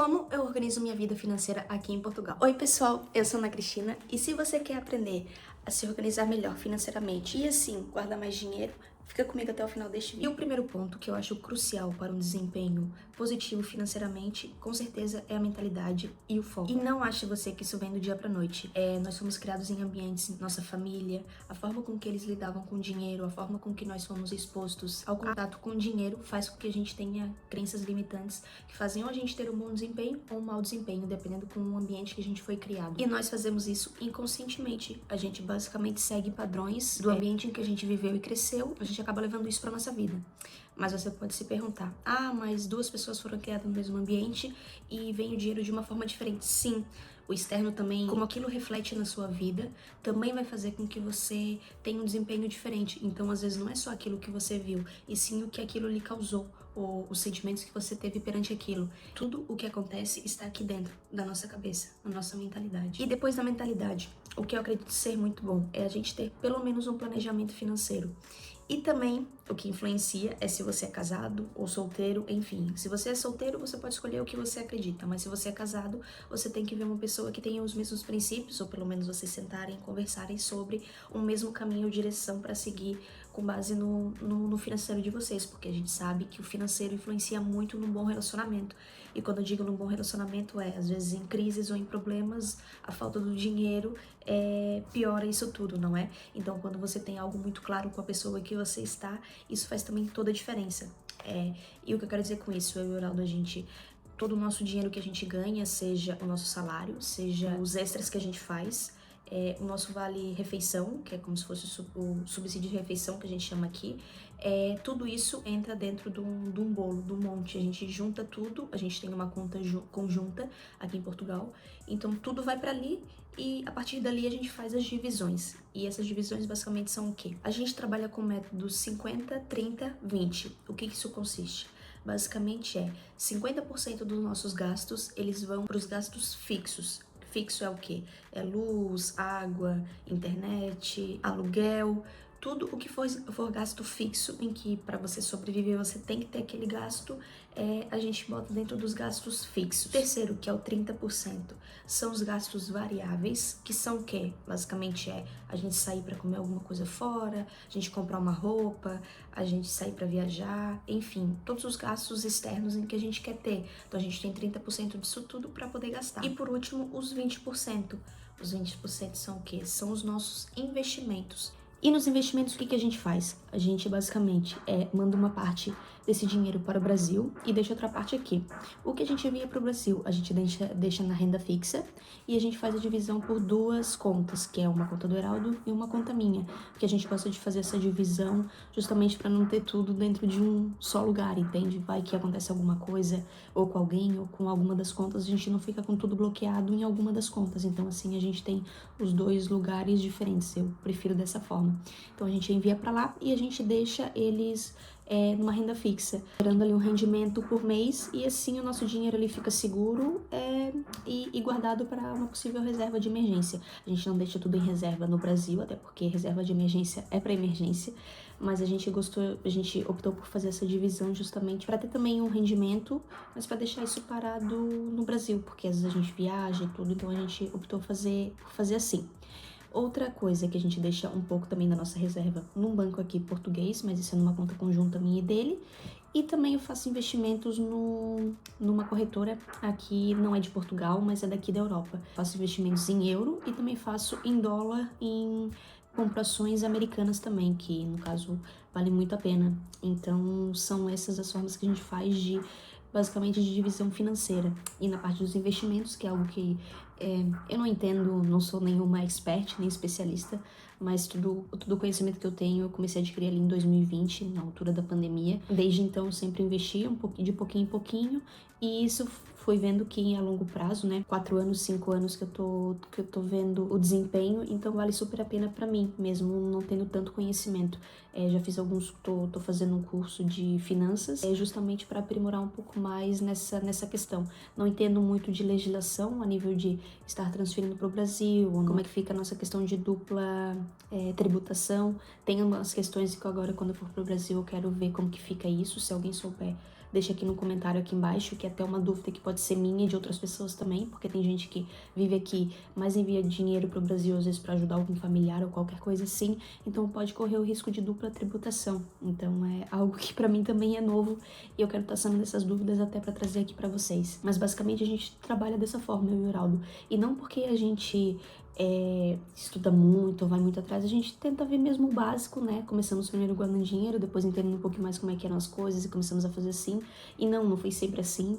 Como eu organizo minha vida financeira aqui em Portugal? Oi pessoal, eu sou Ana Cristina e se você quer aprender a se organizar melhor financeiramente e assim guardar mais dinheiro, fica comigo até o final deste vídeo. E o primeiro ponto que eu acho crucial para um desempenho positivo financeiramente, com certeza, é a mentalidade e o foco. E não ache você que isso vem do dia pra noite. Nós fomos criados em ambientes, nossa família, a forma com que eles lidavam com o dinheiro, a forma com que nós fomos expostos ao contato com o dinheiro faz com que a gente tenha crenças limitantes que fazem a gente ter um bom desempenho ou um mau desempenho, dependendo com o ambiente que a gente foi criado. E nós fazemos isso inconscientemente. A gente basicamente segue padrões do ambiente em que a gente viveu e cresceu, a gente acaba levando isso pra nossa vida. Mas você pode se perguntar, mas duas pessoas foram criadas no mesmo ambiente e vem o dinheiro de uma forma diferente. Sim, o externo também, como aquilo reflete na sua vida, também vai fazer com que você tenha um desempenho diferente. Então, às vezes, não é só aquilo que você viu, e sim o que aquilo lhe causou, ou os sentimentos que você teve perante aquilo. Tudo o que acontece está aqui dentro da nossa cabeça, na nossa mentalidade. E depois da mentalidade, o que eu acredito ser muito bom é a gente ter pelo menos um planejamento financeiro. E também, o que influencia é se você é casado ou solteiro, enfim. Se você é solteiro, você pode escolher o que você acredita, mas se você é casado, você tem que ver uma pessoa que tenha os mesmos princípios, ou pelo menos vocês sentarem e conversarem sobre o mesmo caminho ou direção para seguir com base no financeiro de vocês, porque a gente sabe que o financeiro influencia muito num bom relacionamento. E quando eu digo num bom relacionamento às vezes em crises ou em problemas, a falta do dinheiro piora isso tudo, não é? Então quando você tem algo muito claro com a pessoa que você está, isso faz também toda a diferença. E o que eu quero dizer com isso, eu e o Heraldo, todo o nosso dinheiro que a gente ganha, seja o nosso salário, seja os extras que a gente faz, o nosso vale-refeição, que é como se fosse o subsídio de refeição que a gente chama aqui, tudo isso entra dentro de um bolo, de um monte. A gente junta tudo, a gente tem uma conta conjunta aqui em Portugal, então tudo vai para ali e a partir dali a gente faz as divisões. E essas divisões basicamente são o quê? A gente trabalha com o método 50, 30, 20. O que isso consiste? Basicamente 50% dos nossos gastos, eles vão para os gastos fixos. Fixo é o quê? É luz, água, internet, aluguel, tudo o que for gasto fixo, em que para você sobreviver você tem que ter aquele gasto, a gente bota dentro dos gastos fixos. Terceiro, que é o 30%, são os gastos variáveis, que são o quê? Basicamente a gente sair para comer alguma coisa fora, a gente comprar uma roupa, a gente sair para viajar, enfim, todos os gastos externos em que a gente quer ter. Então a gente tem 30% disso tudo para poder gastar. E por último, os 20%. Os 20% são o quê? São os nossos investimentos. E nos investimentos, o que a gente faz? A gente basicamente manda uma parte desse dinheiro para o Brasil e deixa outra parte aqui. O que a gente envia para o Brasil, a gente deixa na renda fixa e a gente faz a divisão por duas contas, que é uma conta do Heraldo e uma conta minha, que a gente gosta de fazer essa divisão justamente para não ter tudo dentro de um só lugar, entende? Vai que acontece alguma coisa ou com alguém ou com alguma das contas, a gente não fica com tudo bloqueado em alguma das contas. Então assim a gente tem os dois lugares diferentes, eu prefiro dessa forma. Então a gente envia para lá e a gente deixa eles numa renda fixa, gerando ali um rendimento por mês, e assim o nosso dinheiro ali fica seguro e guardado para uma possível reserva de emergência. A gente não deixa tudo em reserva no Brasil, até porque reserva de emergência é para emergência, mas a gente optou por fazer essa divisão justamente para ter também um rendimento, mas para deixar isso parado no Brasil, porque às vezes a gente viaja e tudo, então a gente optou por fazer assim. Outra coisa que a gente deixa um pouco também da nossa reserva num banco aqui português, mas isso é numa conta conjunta minha e dele. E também eu faço investimentos numa corretora aqui, não é de Portugal, mas é daqui da Europa. Faço investimentos em euro e também faço em dólar, em comprações americanas também, que no caso vale muito a pena. Então são essas as formas que a gente faz basicamente de divisão financeira. E na parte dos investimentos, que é algo que eu não entendo, não sou nenhuma expert, nem especialista, mas todo o conhecimento que eu tenho eu comecei a adquirir ali em 2020, na altura da pandemia. Desde então eu sempre investi de pouquinho em pouquinho, e isso fui vendo que a longo prazo, né, 4 anos, 5 anos que eu tô vendo o desempenho, então vale super a pena pra mim, mesmo não tendo tanto conhecimento. Já fiz tô fazendo um curso de finanças, justamente para aprimorar um pouco mais nessa questão. Não entendo muito de legislação a nível de estar transferindo para o Brasil, como é que fica a nossa questão de dupla tributação. Tem umas questões que agora, quando eu for para o Brasil, eu quero ver como que fica isso. Se alguém souber, deixa aqui no comentário aqui embaixo, que é até uma dúvida que pode ser minha e de outras pessoas também, porque tem gente que vive aqui, mas envia dinheiro pro Brasil, às vezes para ajudar algum familiar ou qualquer coisa assim, então pode correr o risco de dupla tributação. Então é algo que para mim também é novo e eu quero estar sanando essas dúvidas até para trazer aqui para vocês. Mas basicamente a gente trabalha dessa forma, eu e o Heraldo. E não porque a gente estuda muito ou vai muito atrás, a gente tenta ver mesmo o básico, né? Começamos primeiro guardando dinheiro, depois entendendo um pouquinho mais como é que eram as coisas e começamos a fazer assim. E não foi sempre assim.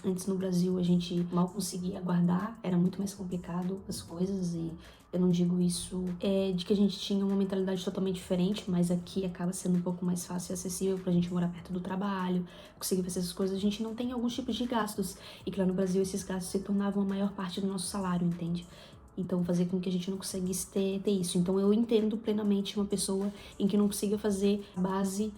Antes no Brasil a gente mal conseguia guardar, era muito mais complicado as coisas e eu não digo isso de que a gente tinha uma mentalidade totalmente diferente, mas aqui acaba sendo um pouco mais fácil e acessível pra gente morar perto do trabalho, conseguir fazer essas coisas. A gente não tem alguns tipos de gastos e que lá no Brasil esses gastos se tornavam a maior parte do nosso salário, entende? Então, fazer com que a gente não conseguisse ter isso. Então, eu entendo plenamente uma pessoa em que não consiga fazer base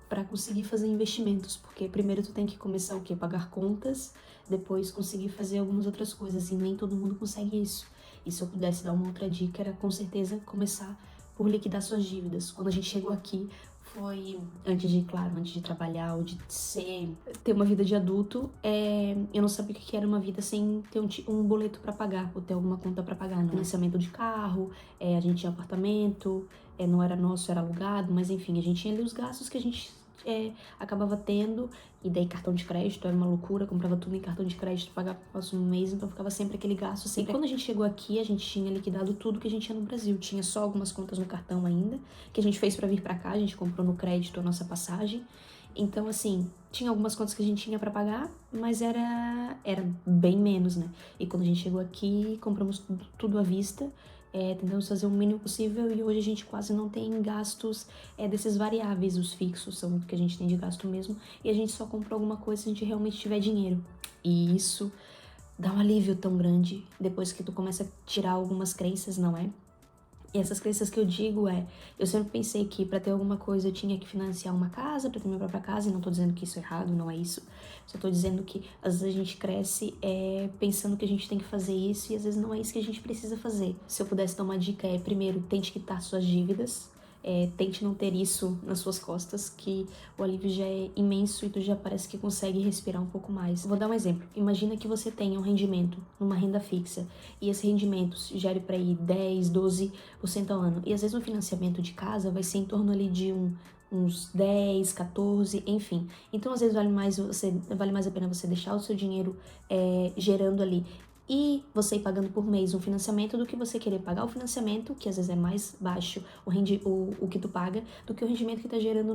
para conseguir fazer investimentos. Porque primeiro tu tem que começar o quê? Pagar contas, depois conseguir fazer algumas outras coisas. E nem todo mundo consegue isso. E se eu pudesse dar uma outra dica, era com certeza começar por liquidar suas dívidas. Quando a gente chegou aqui, foi antes de trabalhar ou de ter uma vida de adulto, eu não sabia o que era uma vida sem ter um boleto pra pagar, ou ter alguma conta pra pagar, né? Financiamento de carro, a gente tinha apartamento, não era nosso, era alugado, mas enfim, a gente tinha ali os gastos que a gente acabava tendo, e daí cartão de crédito era uma loucura, comprava tudo em cartão de crédito, pagava pro próximo mês, então ficava sempre aquele gasto. Sempre. E quando a gente chegou aqui, a gente tinha liquidado tudo que a gente tinha no Brasil, tinha só algumas contas no cartão ainda, que a gente fez pra vir pra cá, a gente comprou no crédito a nossa passagem, então assim, tinha algumas contas que a gente tinha pra pagar, mas era bem menos, né? E quando a gente chegou aqui, compramos tudo à vista, tentamos fazer o mínimo possível e hoje a gente quase não tem gastos desses variáveis, os fixos são o que a gente tem de gasto mesmo, e a gente só compra alguma coisa se a gente realmente tiver dinheiro. E isso dá um alívio tão grande depois que tu começa a tirar algumas crenças, não é? E essas crenças que eu digo eu sempre pensei que para ter alguma coisa eu tinha que financiar uma casa, para ter minha própria casa, e não tô dizendo que isso é errado, não é isso. Só tô dizendo que às vezes a gente cresce pensando que a gente tem que fazer isso e às vezes não é isso que a gente precisa fazer. Se eu pudesse dar uma dica primeiro, tente quitar suas dívidas. Tente não ter isso nas suas costas, que o alívio já é imenso e tu já parece que consegue respirar um pouco mais. Vou dar um exemplo. Imagina que você tenha um rendimento numa renda fixa e esse rendimento gere para aí 10, 12% ao ano. E às vezes um financiamento de casa vai ser em torno ali de uns 10, 14, enfim. Então às vezes vale mais a pena você deixar o seu dinheiro gerando ali e você ir pagando por mês um financiamento do que você querer pagar o financiamento, que às vezes é mais baixo o que tu paga, do que o rendimento que tá gerando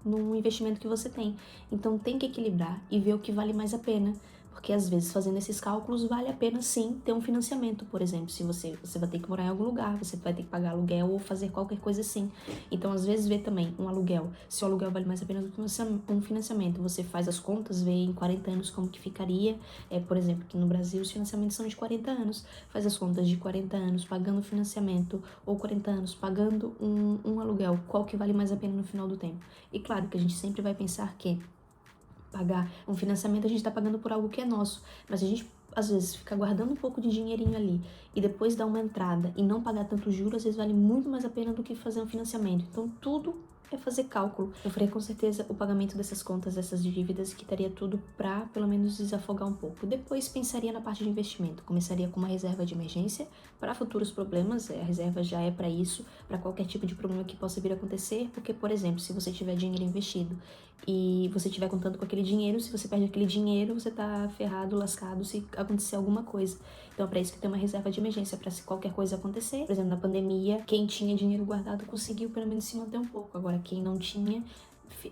num investimento que você tem. Então tem que equilibrar e ver o que vale mais a pena. Porque às vezes fazendo esses cálculos vale a pena sim ter um financiamento, por exemplo, se você vai ter que morar em algum lugar, você vai ter que pagar aluguel ou fazer qualquer coisa assim. Então às vezes vê também um aluguel, se o aluguel vale mais a pena do que um financiamento, você faz as contas, vê em 40 anos como que ficaria, por exemplo, que no Brasil os financiamentos são de 40 anos, faz as contas de 40 anos pagando financiamento ou 40 anos pagando um aluguel, qual que vale mais a pena no final do tempo. E claro que a gente sempre vai pensar que pagar um financiamento, a gente tá pagando por algo que é nosso, mas a gente às vezes fica guardando um pouco de dinheirinho ali e depois dar uma entrada e não pagar tanto juros, às vezes vale muito mais a pena do que fazer um financiamento. Então tudo é fazer cálculo. Eu faria com certeza o pagamento dessas contas, dessas dívidas, quitaria tudo pra pelo menos desafogar um pouco. Depois pensaria na parte de investimento, começaria com uma reserva de emergência para futuros problemas, a reserva já é para isso, para qualquer tipo de problema que possa vir a acontecer, porque, por exemplo, se você tiver dinheiro investido e você estiver contando com aquele dinheiro, se você perde aquele dinheiro, você tá ferrado, lascado se acontecer alguma coisa. Então é pra isso que tem uma reserva de emergência, pra se qualquer coisa acontecer. Por exemplo, na pandemia, quem tinha dinheiro guardado conseguiu pelo menos se manter um pouco. Agora, quem não tinha,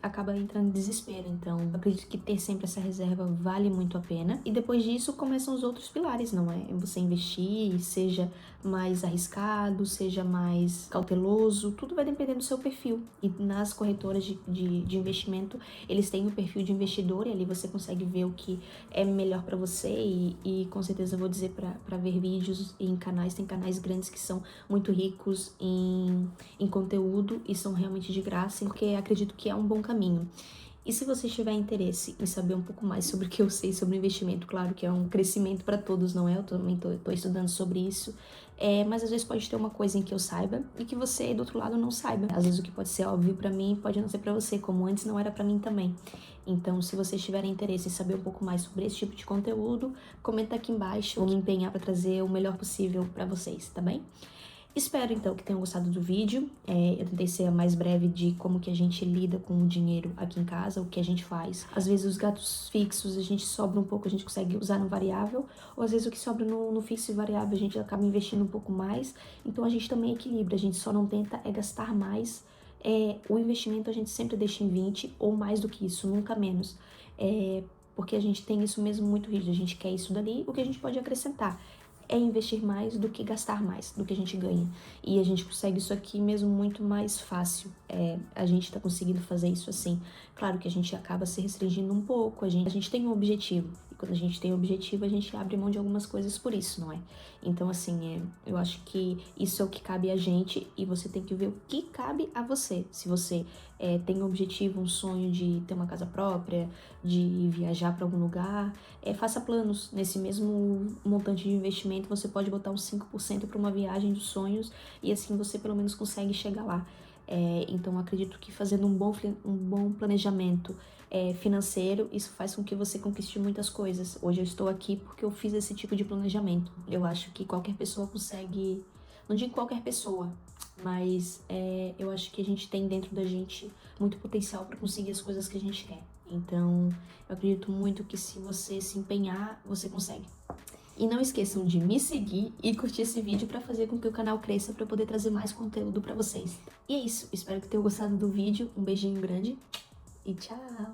acaba entrando em desespero. Então, eu acredito que ter sempre essa reserva vale muito a pena. E depois disso, começam os outros pilares, não é? Você investir, seja mais arriscado, seja mais cauteloso, tudo vai depender do seu perfil. E nas corretoras de investimento, eles têm o perfil de investidor e ali você consegue ver o que é melhor para você e com certeza eu vou dizer para ver vídeos em canais, tem canais grandes que são muito ricos em conteúdo e são realmente de graça, porque acredito que é um bom caminho. E se você tiver interesse em saber um pouco mais sobre o que eu sei sobre investimento, claro que é um crescimento para todos, não é? Eu também tô estudando sobre isso. Mas às vezes pode ter uma coisa em que eu saiba e que você do outro lado não saiba. Às vezes o que pode ser óbvio para mim pode não ser para você, como antes não era para mim também. Então, se vocês tiverem interesse em saber um pouco mais sobre esse tipo de conteúdo, comenta aqui embaixo. Vou me empenhar para trazer o melhor possível para vocês, tá bem? Espero, então, que tenham gostado do vídeo. Eu tentei ser a mais breve de como que a gente lida com o dinheiro aqui em casa, o que a gente faz. Às vezes os gastos fixos a gente sobra um pouco, a gente consegue usar no variável, ou às vezes o que sobra no fixo e variável a gente acaba investindo um pouco mais. Então a gente também equilibra, a gente só não tenta gastar mais. O investimento a gente sempre deixa em 20 ou mais do que isso, nunca menos. Porque a gente tem isso mesmo muito rígido, a gente quer isso dali, o que a gente pode acrescentar é investir mais do que gastar mais, do que a gente ganha. E a gente consegue isso aqui mesmo muito mais fácil. A gente tá conseguindo fazer isso assim. Claro que a gente acaba se restringindo um pouco, a gente tem um objetivo. E quando a gente tem um objetivo, a gente abre mão de algumas coisas por isso, não é? Então, assim, eu acho que isso é o que cabe a gente e você tem que ver o que cabe a você. Se você tem um objetivo, um sonho de ter uma casa própria, de viajar para algum lugar, faça planos. Nesse mesmo montante de investimento, você pode botar uns 5% para uma viagem dos sonhos e assim você pelo menos consegue chegar lá. Então, acredito que fazendo um bom planejamento financeiro, isso faz com que você conquiste muitas coisas. Hoje eu estou aqui porque eu fiz esse tipo de planejamento. Eu acho que qualquer pessoa consegue, não digo qualquer pessoa, mas eu acho que a gente tem dentro da gente muito potencial para conseguir as coisas que a gente quer. Então, eu acredito muito que se você se empenhar, você consegue. E não esqueçam de me seguir e curtir esse vídeo para fazer com que o canal cresça para poder trazer mais conteúdo para vocês. E é isso, espero que tenham gostado do vídeo. Um beijinho grande e tchau!